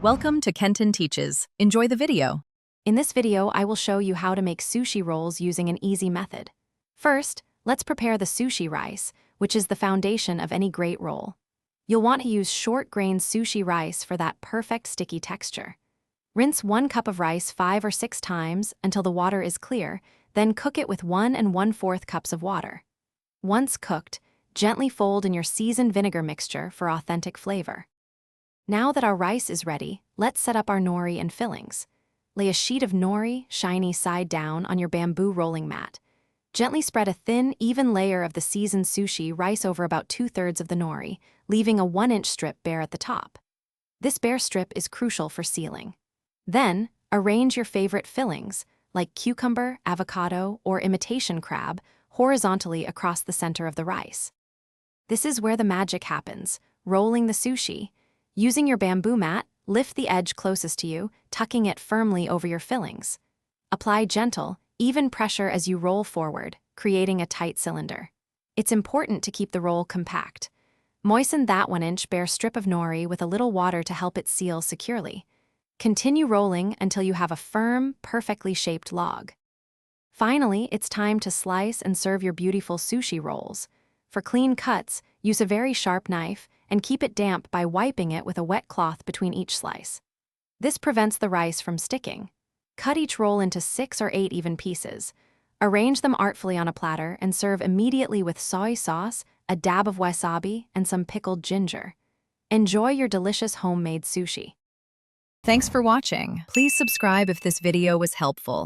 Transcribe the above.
Welcome to Kenton Teaches. Enjoy the video. In this video, I will show you how to make sushi rolls using an easy method. First, let's prepare the sushi rice, which is the foundation of any great roll. You'll want to use short-grained sushi rice for that perfect sticky texture. Rinse 1 cup of rice 5 or 6 times until the water is clear, then cook it with 1 1/4 cups of water. Once cooked, gently fold in your seasoned vinegar mixture for authentic flavor. Now that our rice is ready, let's set up our nori and fillings. Lay a sheet of nori, shiny side down, on your bamboo rolling mat. Gently spread a thin, even layer of the seasoned sushi rice over about 2/3 of the nori, leaving a 1-inch strip bare at the top. This bare strip is crucial for sealing. Then, arrange your favorite fillings, like cucumber, avocado, or imitation crab, horizontally across the center of the rice. This is where the magic happens, rolling the sushi. Using your bamboo mat, lift the edge closest to you, tucking it firmly over your fillings. Apply gentle, even pressure as you roll forward, creating a tight cylinder. It's important to keep the roll compact. Moisten that 1-inch bare strip of nori with a little water to help it seal securely. Continue rolling until you have a firm, perfectly shaped log. Finally, it's time to slice and serve your beautiful sushi rolls. For clean cuts, use a very sharp knife and keep it damp by wiping it with a wet cloth between each slice. This prevents the rice from sticking. Cut each roll into 6 or 8 even pieces. Arrange them artfully on a platter and serve immediately with soy sauce, a dab of wasabi, and some pickled ginger. Enjoy your delicious homemade sushi. Thanks for watching. Please subscribe if this video was helpful.